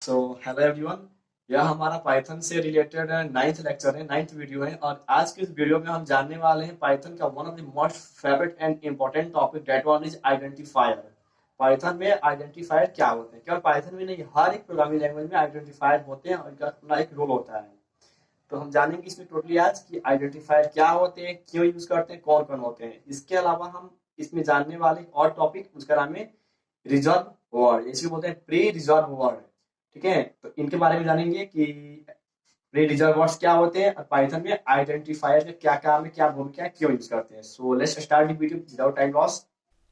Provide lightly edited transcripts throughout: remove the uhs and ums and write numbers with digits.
So hello everyone. यह हमारा Python से रिलेटेड नाइन्थ लेक्चर है, नाइन्थ वीडियो है। और आज के इस वीडियो में हम जानने वाले हैं पाइथन का one of the most favourite and important topic, that one is identifier. Python में आइडेंटिफायर क्या होते हैं? केवल पाइथन में नहीं, हर एक प्रोग्रामिंग लैंग्वेज में आइडेंटिफायर होते हैं और इनका अपना एक रोल होता है। तो हम जानेंगे इसमें टोटली आज कि आइडेंटिफायर क्या होते हैं, क्यों यूज करते हैं, कौन कौन होते हैं। इसके अलावा हम इसमें जानने वाले और टॉपिक, उसका नाम है रिजर्व वर्ड, इसको बोलते हैं प्री रिजर्व वर्ड। ठीक है, तो इनके बारे में जानेंगे कि प्री रिजर्व वर्ड्स क्या होते हैं और पाइथन में आइडेंटिफायर का क्या काम है, क्या भूमिका है, क्यों यूज करते हैं। So let's start the video without time loss.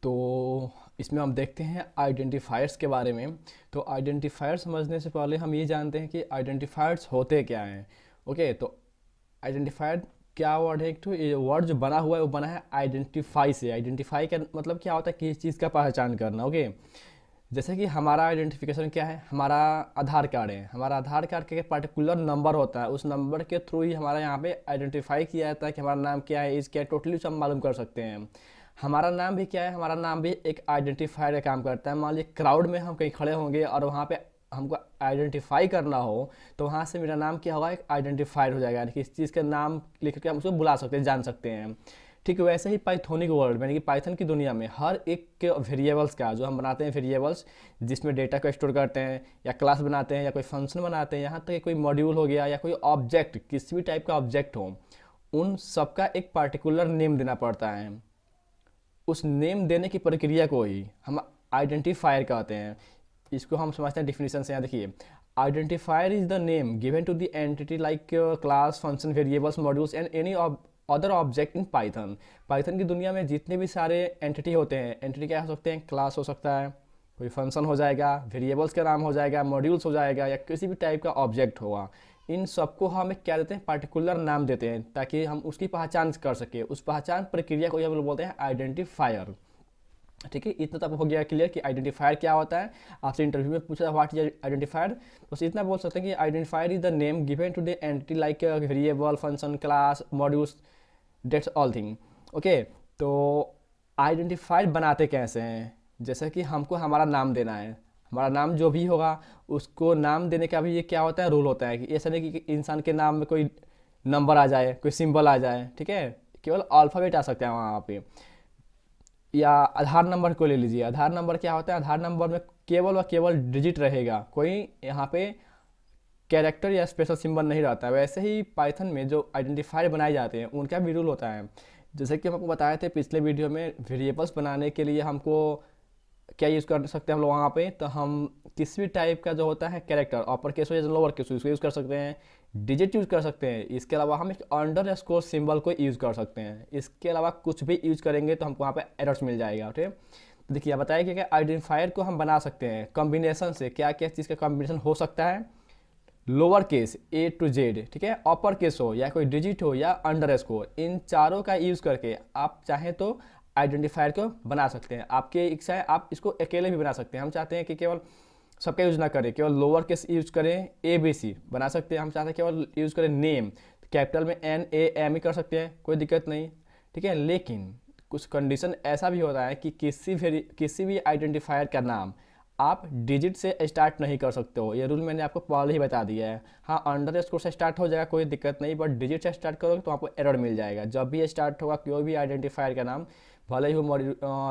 तो इसमें हम देखते हैं आइडेंटिफायर्स के बारे में। तो आइडेंटिफायर समझने से पहले हम ये जानते हैं कि आइडेंटिफायर्स होते क्या हैं। ओके, तो आइडेंटिफायर क्या वर्ड है? एक तो ये वर्ड जो बना हुआ है वो बना है आइडेंटिफाई से। आइडेंटिफाई का मतलब क्या होता है? किसी चीज़ का पहचान करना। ओके, जैसे कि हमारा आइडेंटिफिकेशन क्या है? हमारा आधार कार्ड है। हमारा आधार कार्ड का एक पर्टिकुलर नंबर होता है, उस नंबर के थ्रू ही हमारा यहाँ पे आइडेंटिफाई किया जाता है कि हमारा नाम क्या है, एज क्या है, टोटली सब मालूम कर सकते हैं। हमारा नाम भी क्या है? हमारा नाम भी एक आइडेंटिफायर का काम करता है। मान लीजिए क्राउड में हम कहीं खड़े होंगे और वहाँ पे हमको आइडेंटिफाई करना हो, तो वहाँ से मेरा नाम क्या होगा? एक आइडेंटिफायर हो जाएगा, यानी कि इस चीज़ का नाम लिख करके हम उसको बुला सकते हैं, जान सकते हैं। ठीक वैसे ही पाइथोनिक वर्ल्ड यानी कि पाइथन की दुनिया में हर एक के वेरिएबल्स का जो हम बनाते हैं, वेरिएबल्स जिसमें डेटा को स्टोर करते हैं या क्लास बनाते हैं या कोई फंक्शन बनाते हैं, यहाँ तक कि कोई मॉड्यूल हो गया या कोई ऑब्जेक्ट, किसी भी टाइप का ऑब्जेक्ट हो, उन सबका एक पार्टिकुलर नेम देना पड़ता है। उस नेम देने की प्रक्रिया को ही हम आइडेंटिफायर कहते हैं। इसको हम समझते हैं डिफिनीशन से। यहाँ देखिए, identifier is the name given to the entity like class, function, variables, modules and any other object in Python. Python की दुनिया में जितने भी सारे एंटिटी होते हैं, एंटिटी क्या हो सकते हैं? क्लास हो सकता है, कोई फंक्शन हो जाएगा, वेरिएबल्स का नाम हो जाएगा, मॉड्यूल्स हो जाएगा, या किसी भी टाइप का ऑब्जेक्ट होगा। इन सबको हम एक क्या देते हैं? पार्टिकुलर नाम देते हैं, ताकि हम उसकी पहचान कर सके। उस पहचान प्रक्रिया को हम लोग बोलते हैं आइडेंटिफायर। ठीक है, इतना तक हो गया क्लियर कि आइडेंटिफायर क्या होता है। आपसे इंटरव्यू में पूछा व्हाट इज आइडेंटिफायर, तो बस इतना बोल सकते हैं कि identifier is the name given to the entity like variable, function, class, modules, that's all thing. Okay, तो आइडेंटिफायर बनाते कैसे हैं? जैसे कि हमको हमारा नाम देना है, हमारा नाम जो भी होगा उसको नाम देने का भी ये क्या होता है? रूल होता है कि ऐसा नहीं कि इंसान के नाम में कोई नंबर आ जाए, कोई सिंबल आ जाए। ठीक है, केवल अल्फ़ाबेट आ सकते हैं वहाँ पे। या आधार नंबर को ले लीजिए, आधार नंबर क्या होता है? आधार नंबर में केवल और केवल डिजिट रहेगा, कोई यहाँ पे कैरेक्टर या स्पेशल सिंबल नहीं रहता है। वैसे ही पाइथन में जो आइडेंटिफायर बनाए जाते हैं उनका भी रूल होता है। जैसे कि हम आपको बताए थे पिछले वीडियो में, वेरिएबल्स बनाने के लिए हमको क्या यूज़ कर सकते हैं हम लोग वहाँ पे? तो हम किसी भी टाइप का जो होता है कैरेक्टर, अपर केस हो या लोअर केस हो, इसको यूज़ कर सकते हैं, डिजिट यूज़ कर सकते हैं। इसके अलावा हम एक अंडर स्कोर सिंबल को यूज़ कर सकते हैं। इसके अलावा कुछ भी यूज़ करेंगे तो हमको वहाँ पे एरर्स मिल जाएगा। ठीक है, तो देखिए बताया कि क्या आइडेंटिफायर को हम बना सकते हैं कॉम्बिनेशन से। क्या क्या चीज़ का कॉम्बिनेशन हो सकता है? Lower case A to Z, ठीक है, अपर केस हो या कोई डिजिट हो या अंडर स्कोर, इन चारों का यूज़ करके आप चाहें तो आइडेंटिफायर को बना सकते हैं। आपकी इच्छा है, आप इसको अकेले भी बना सकते हैं। हम चाहते हैं कि केवल सबका यूज़ ना करें, केवल लोअर केस यूज करें, ए बी सी बना सकते हैं। हम चाहते हैं केवल यूज़ करें नेम, कैपिटल में एन ए एम ही कर सकते हैं, कोई दिक्कत नहीं। ठीक है, लेकिन कुछ कंडीशन ऐसा भी होता है कि किसी भी आइडेंटिफायर का नाम आप डिजिट से स्टार्ट नहीं कर सकते हो। ये रूल मैंने आपको पहले ही बता दिया है। हाँ, अंडर स्कोर से स्टार्ट हो जाएगा, कोई दिक्कत नहीं, बट डिजिट से स्टार्ट करोगे तो आपको एरर मिल जाएगा। जब भी स्टार्ट होगा कोई भी आइडेंटिफायर का नाम, भले ही वो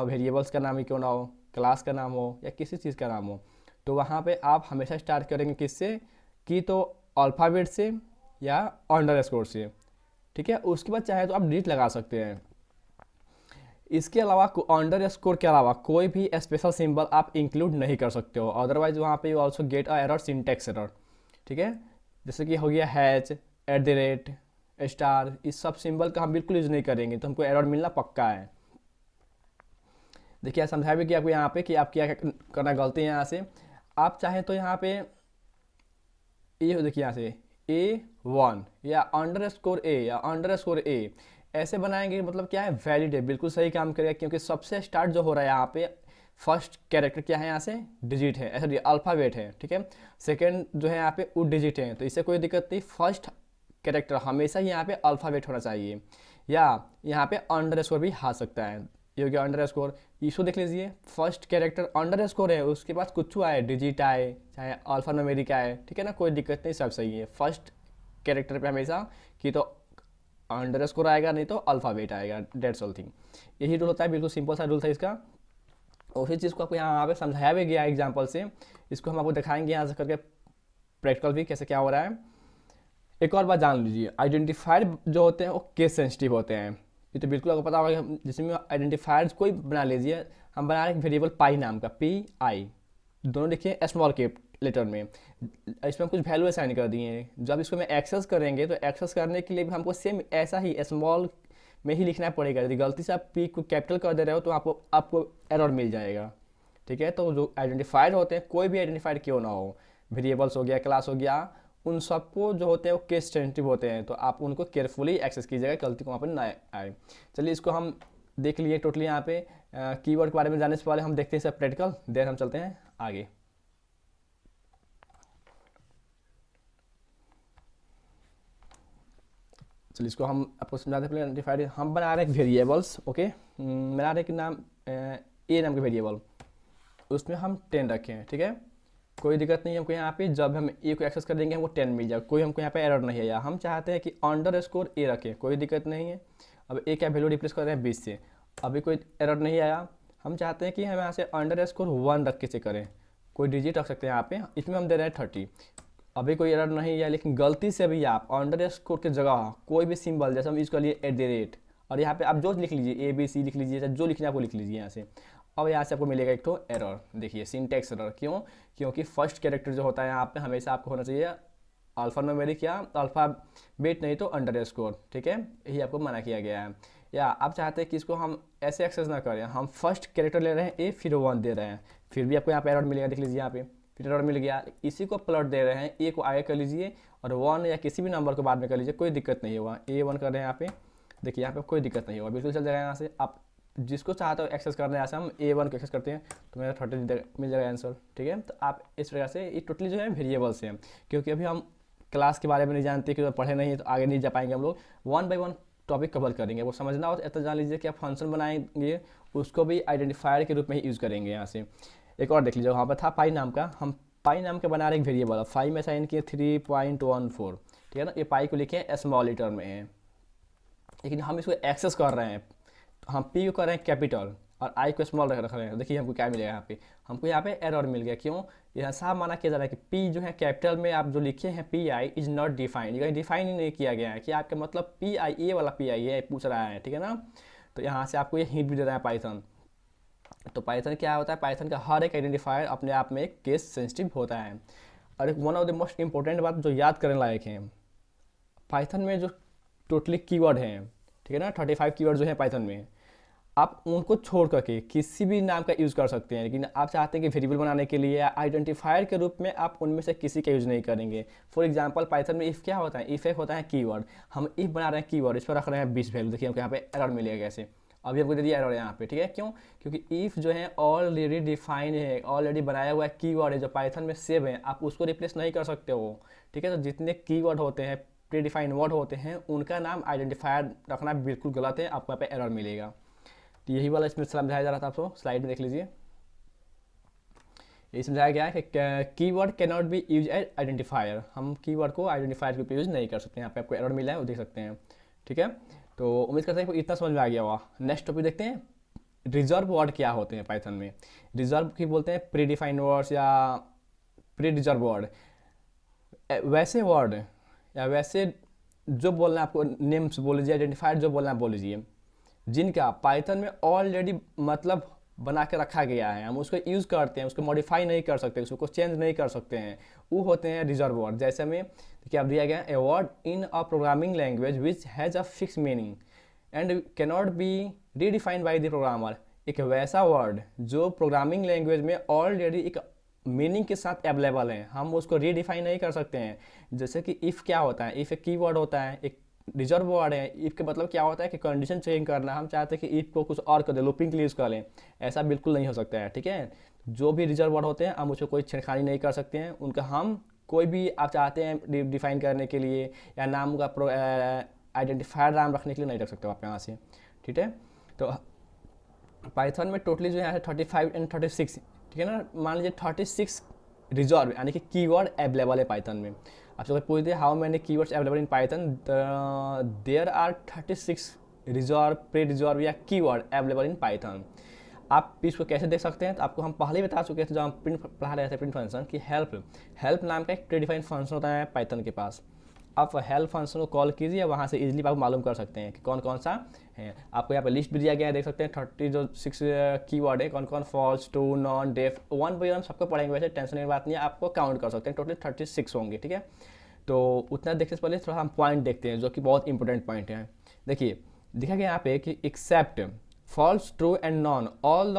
वेरिएबल्स का नाम ही क्यों ना हो, क्लास का नाम हो या किसी चीज़ का नाम हो, तो वहाँ पे आप हमेशा स्टार्ट करेंगे किससे? कि तो अल्फ़ाबेट से या अंडर स्कोर से। ठीक है, उसके बाद चाहे तो आप डिजिट लगा सकते हैं। इसके अलावा अंडर स्कोर के अलावा कोई भी स्पेशल सिंबल आप इंक्लूड नहीं कर सकते हो, अदरवाइज वहाँ पे you also get a error, syntax error. ठीक है, जैसे कि हो गया hash, at the rate, star, इस सब सिंबल का हम बिल्कुल यूज़ नहीं करेंगे, तो हमको एरर मिलना पक्का है। देखिए समझाया भी कि आपको यहाँ पे कि आप क्या करना गलती है। यहाँ से आप चाहें तो यहाँ पे ये देखिए, यहाँ से A1 या अंडर स्कोर ए या अंडर स्कोर ए ऐसे बनाएंगे, मतलब क्या है? वैलिड है, बिल्कुल सही काम करेगा, क्योंकि सबसे स्टार्ट जो हो रहा है यहाँ पे फर्स्ट कैरेक्टर क्या है? यहाँ से डिजिट है, ऐसा अल्फ़ाबेट है। ठीक है, सेकंड जो है यहाँ पे वो डिजिट है, तो इससे कोई दिक्कत नहीं। फर्स्ट कैरेक्टर हमेशा ही यहाँ पे अल्फ़ाबेट होना चाहिए, या यहाँ पे अंडर स्कोर भी आ सकता है। ये हो गया अंडर स्कोर। इसको देख लीजिए, फर्स्ट कैरेक्टर अंडर स्कोर है, उसके पास कुछ आए, डिजिट आए, चाहे अल्फा न्यूमेरिक आए, ठीक है ना, कोई दिक्कत नहीं, सब सही है। फर्स्ट कैरेक्टर पे हमेशा कि तो अंडर स्कोर आएगा, नहीं तो अल्फ़ाबेट आएगा, डेट्स ऑल थिंग। यही रूल होता है, बिल्कुल सिंपल सा रूल था इसका। उसी चीज़ को आपको यहाँ पे समझाया भी गया एग्जाम्पल से, इसको हम आपको दिखाएंगे यहाँ से करके प्रैक्टिकल भी कैसे क्या हो रहा है। एक और बात जान लीजिए, आइडेंटिफायर जो होते हैं वो केस सेंसिटिव होते हैं, ये तो बिल्कुल आपको पता होगा। जिसमें आइडेंटिफायर्स कोई बना लीजिए, हम बना रहे हैं वेरिएबल पाई नाम का, पी आई, दोनों लिखिए स्मॉल के लेटर में, इसमें हम कुछ वैल्यू असाइन कर दिए हैं। जब इसको मैं एक्सेस करेंगे तो एक्सेस करने के लिए भी हमको सेम ऐसा ही स्मॉल में ही लिखना पड़ेगा। यदि गलती से आप पी को कैपिटल कर दे रहे हो तो आपको आपको एरर मिल जाएगा, ठीक है। तो जो आइडेंटिफायर होते हैं, कोई भी आइडेंटिफायर क्यों ना हो, वेरिएबल्स हो गया, क्लास हो गया, उन सबको जो होते हैं वो केस सेंसिटिव होते हैं, तो आप उनको केयरफुली एक्सेस कीजिएगा, गलती को वहाँ पर ना आए। चलिए इसको हम देख लिए टोटली। यहाँ पे कीवर्ड के बारे में जानने से पहले हम देखते हैं सब प्रैक्टिकल, देन हम चलते हैं आगे। चलिए इसको हम आपको समझाते हैं। पहले आइडेंटिफायर हम बना रहे हैं वेरिएबल्स, ओके, बना रहे हैं कि नाम ए नाम के वेरिएबल, उसमें हम 10 रखें हैं, ठीक है। कोई दिक्कत नहीं है हमको यहाँ पे, जब हम ए को एक्सेस कर देंगे हमको 10 मिल जाएगा, कोई हमको यहाँ पे एरर नहीं है। या हम चाहते हैं कि अंडर स्कोर ए रखें, कोई दिक्कत नहीं है। अब ए का वैल्यू रिप्लेस कर रहे हैं 20 से, अभी कोई एरर नहीं आया। हम चाहते हैं कि हम यहाँ से अंडर स्कोर 1 रख के से करें, कोई डिजिट रख सकते हैं यहाँ पे, इसमें हम दे रहे हैं 30, अभी कोई एरर नहीं है। लेकिन गलती से भी आप अंडर स्कोर की जगह कोई भी सिंबल, जैसे हम यूज़ कर लिए @ और यहाँ पे आप जो लिख लीजिए, ABC लिख लीजिए, चाहे जो लिखना है आपको लिख लीजिए यहाँ से। अब यहाँ से आपको मिलेगा एक तो एरर, देखिए सिंटैक्स एरर। क्यों? क्योंकि फर्स्ट कैरेक्टर जो होता है यहाँ पे हमेशा आपको होना चाहिए अल्फा न्यूमेरिक या अल्फ़ाबेट, नहीं तो अंडर स्कोर, ठीक है, यही आपको मना किया गया है। या आप चाहते हैं कि इसको हम ऐसे एक्सेस ना करें, हम फर्स्ट कैरेक्टर ले रहे हैं ए, फिर 1 दे रहे हैं, फिर भी आपको यहाँ पे एरर मिलेगा, देख लीजिए यहाँ पे फिर एरर मिल गया। इसी को प्लॉट दे रहे हैं, ए को आगे कर लीजिए और 1 या किसी भी नंबर को बाद में कर लीजिए, कोई दिक्कत नहीं होगा। A1 कर रहे हैं यहाँ पे, देखिए यहाँ पे कोई दिक्कत नहीं होगा, बिल्कुल चल जाएगा। यहाँ से आप जिसको चाहते हो एक्सेस करना है, यहाँ से हम A1 को एक्सेस करते हैं तो मेरा 30 मिल जाएगा आंसर, ठीक है। तो आप इस प्रकार से ये टोटली जो है वेरिएबल्स हैं, क्योंकि अभी हम क्लास के बारे में नहीं जानते, क्योंकि पढ़े नहीं है तो आगे नहीं जा पाएंगे हम लोग। 1 बाय 1 टॉपिक कवर करेंगे, वो समझना हो तो इतना जान लीजिए कि आप फंक्शन बनाएंगे, उसको भी आइडेंटिफायर के रूप में ही यूज़ करेंगे। यहाँ से एक और देख लीजिए, वहाँ पर था पाई नाम का, हम पाई नाम के बना रहे एक वेरिएबल, 5 में साइन किए 3.14, ठीक है ना। ये पाई को लिखे स्मॉल लेटर में है, लेकिन हम इसको एक्सेस कर रहे हैं, हम पी को कर रहे हैं कैपिटल और आई को स्मॉल रख रहे हैं। देखिए हमको क्या मिलेगा यहाँ पे, हमको यहाँ पे एरर मिल गया। क्यों? यह साफ माना किया जा रहा है कि पी जो है कैपिटल में आप जो लिखे हैं P I is not defined, ये डिफाइन ही नहीं किया गया है कि आपका मतलब पी आई ए वाला पी आई है पूछ रहा है, ठीक है ना। तो यहाँ से आपको ये हिंट भी दे रहा है पाइथन। तो पाइथन क्या होता है, पाइथन का हर एक आइडेंटिफायर अपने आप में एक केस सेंसिटिव होता है। और एक one of the most important बात जो याद करने लायक है, पाइथन में जो टोटली कीवर्ड हैं, ठीक है ना, 35 कीवर्ड जो है पाइथन में, आप उनको छोड़ करके किसी भी नाम का यूज़ कर सकते हैं। लेकिन आप चाहते हैं कि वेरिएबल बनाने के लिए आइडेंटिफायर के रूप में आप उनमें से किसी का यूज़ नहीं करेंगे। फॉर एग्जांपल पाइथन में इफ़ क्या होता है, इफ़ एक होता है कीवर्ड, हम इफ़ बना रहे हैं कीवर्ड, इस पर रख रहे हैं 20 वैल्यू, देखिए हमको यहाँ पे एरर मिलेगा कैसे, अभी हमको दे दिया एरर यहाँ पे, ठीक है। क्यों? क्योंकि इफ़ जो है ऑलरेडी डिफाइन है, ऑलरेडी बनाया हुआ कीवर्ड है जो पाइथन में सेव है, आप उसको रिप्लेस नहीं कर सकते हो, ठीक है। तो जितने कीवर्ड होते हैं, प्री डिफाइंड वर्ड होते हैं, उनका नाम आइडेंटिफायर रखना बिल्कुल गलत है, आपको यहाँ पे एरर मिलेगा। तो यही वाला इसमें समझाया जा रहा था, आपको स्लाइड में देख लीजिए, ये समझाया गया है कि keyword can not be use as identifier, हम कीवर्ड को आइडेंटिफायर के ऊपर यूज नहीं कर सकते। यहाँ पे आपको एरर मिला है, वो देख सकते हैं, ठीक है। तो उम्मीद करते हैं कि इतना समझ में आ गया होगा। नेक्स्ट टॉपिक देखते हैं, रिजर्व वर्ड क्या होते हैं पाइथन में। रिजर्व की बोलते हैं प्री डिफाइंड वर्ड्स या प्री रिजर्व वर्ड, वैसे वर्ड या वैसे जो बोलना है आपको, नेम्स बोल लीजिए, आइडेंटिफायर जो बोलना है बोल लीजिए, जिनका पाइथन में ऑलरेडी मतलब बना के रखा गया है, हम उसको यूज़ करते हैं, उसको मॉडिफाई नहीं कर सकते, उसको चेंज नहीं कर सकते हैं, वो होते हैं रिजर्व वर्ड। जैसे में क्या दिया गया, a word in a programming language which has a fix meaning and can not B redefined by the programmer, एक वैसा वर्ड जो प्रोग्रामिंग लैंग्वेज में ऑलरेडी एक मीनिंग के साथ अवेलेबल है, हम उसको रीडिफाइन नहीं कर सकते हैं। जैसे कि इफ़ क्या होता है, इफ़ एक कीवर्ड होता है, एक रिजर्व वर्ड है। इफ़ के मतलब क्या होता है कि कंडीशन चेंज करना, हम चाहते हैं कि इफ़ को कुछ और कर दे, लूपिंग के लिए यूज़ कर लें, ऐसा बिल्कुल नहीं हो सकता है, ठीक है। जो भी रिजर्व वर्ड होते हैं हम उसको कोई छेड़खानी नहीं कर सकते हैं, उनका हम कोई भी आप चाहते हैं डिफाइन करने के लिए या नाम का आइडेंटिफायर नाम रखने के लिए नहीं रख सकते आप यहाँ से, ठीक है। तो पाइथन में टोटली जो है 35 एंड 36, ठीक है ना, मान लीजिए 36 रिजॉर्व यानी कि कीवर्ड अवेलेबल है पाइथन में। आप लोग पूछते हैं how many keywords available in Python, there are 36 reserve, pre reserve या कीवर्ड अवेलेबल इन पाइथन। आप इसको कैसे देख सकते हैं, तो आपको हम पहले ही बता चुके थे जब हम प्रिंट पढ़ा रहे थे प्रिंट फंक्शन कि हेल्प नाम का एक प्रीडिफाइंड फंक्शन होता है पाइथन के पास। आप हेल्प फंक्शन को कॉल कीजिए, वहाँ से इजीली आप मालूम कर सकते हैं कि कौन कौन सा है। आपको यहाँ पे लिस्ट भी दिया गया है, देख सकते हैं 36 कीवर्ड है, कौन कौन false, true, none, def, one by one सबको पढ़ेंगे, वैसे टेंशन की बात नहीं है, आपको काउंट कर सकते हैं, टोटली 36 होंगे, ठीक है। तो उतना देखने से पहले थोड़ा हम पॉइंट देखते हैं जो कि बहुत इंपॉर्टेंट पॉइंट है। देखिए दिखा गया यहाँ पे कि except false, true and none all the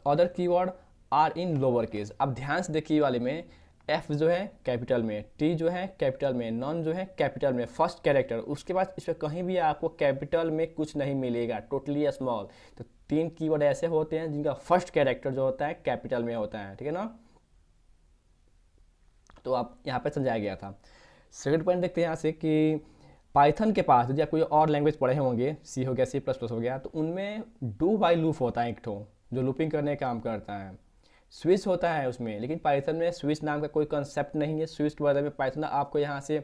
other keyword are in lower case. अब ध्यान से देखिए वाले में एफ जो है कैपिटल में, टी जो है कैपिटल में, नॉन जो है कैपिटल में, फर्स्ट कैरेक्टर, उसके बाद इस पर कहीं भी आपको कैपिटल में कुछ नहीं मिलेगा, टोटली स्मॉल। तो 3 कीवर्ड ऐसे होते हैं जिनका फर्स्ट कैरेक्टर जो होता है कैपिटल में होता है, ठीक है ना। तो आप यहाँ पे समझाया गया था। सेकंड पॉइंट देखते हैं यहाँ से कि पाइथन के पास यदि आप कोई और लैंग्वेज पढ़े होंगे, सी हो गया, C++ हो गया, तो उनमें डू वाइल लूप होता है एक ठो जो लूपिंग करने का काम करता है, स्विच होता है उसमें, लेकिन पाइथन में स्विच नाम का कोई कंसेप्ट नहीं है। स्विच के बारे में पाइथन आपको यहाँ से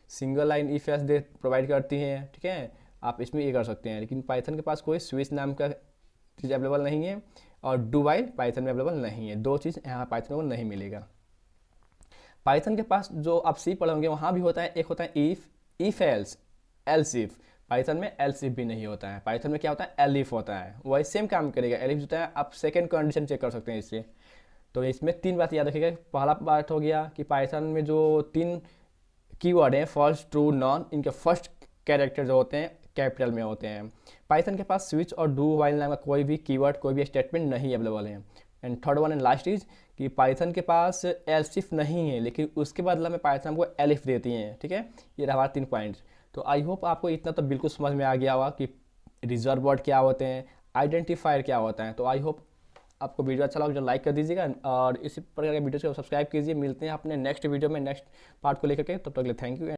single line if else they provide करती है, ठीक है, आप इसमें ये कर सकते हैं, लेकिन पाइथन के पास कोई स्विच नाम का चीज़ अवेलेबल नहीं है और डू वाइल पाइथन में अवेलेबल नहीं है। 2 चीज़ यहाँ पाइथन में नहीं मिलेगा। पाइथन के पास जो आप सी पढ़ोगे वहाँ भी होता है, एक होता है if else, else if. Python में एल्स इफ भी नहीं होता है, पाइथन में क्या होता है एलिफ होता है, वही सेम काम करेगा। एलिफ जो होता है आप सेकंड कंडीशन चेक कर सकते हैं इससे। तो इसमें 3 बात याद रखिएगा। पहला बात हो गया कि पाइथन में जो 3 कीवर्ड हैं फॉल्स, ट्रू, नॉन, इनके फर्स्ट कैरेक्टर जो होते हैं कैपिटल में होते हैं। पाइथन के पास स्विच और डू वाइल नाम का कोई भी कीवर्ड, कोई भी स्टेटमेंट नहीं अवेलेबल है। And third one and last is कि पाइथन के पास एल्स इफ नहीं है, लेकिन उसके बदला में पाइथन हमको एलिफ देती हैं, ठीक है। ये रहा 3 पॉइंट्स। तो आई होप आपको इतना तो बिल्कुल समझ में आ गया होगा कि रिजर्व वर्ड क्या होते हैं, आइडेंटिफायर क्या होता है। तो आई होप आपको वीडियो अच्छा लगा तो लाइक कर दीजिएगा और इसी प्रकार के वीडियो को सब्सक्राइब कीजिए। मिलते हैं अपने नेक्स्ट वीडियो में नेक्स्ट पार्ट को लेकर के, तब तक के लिए थैंक यू।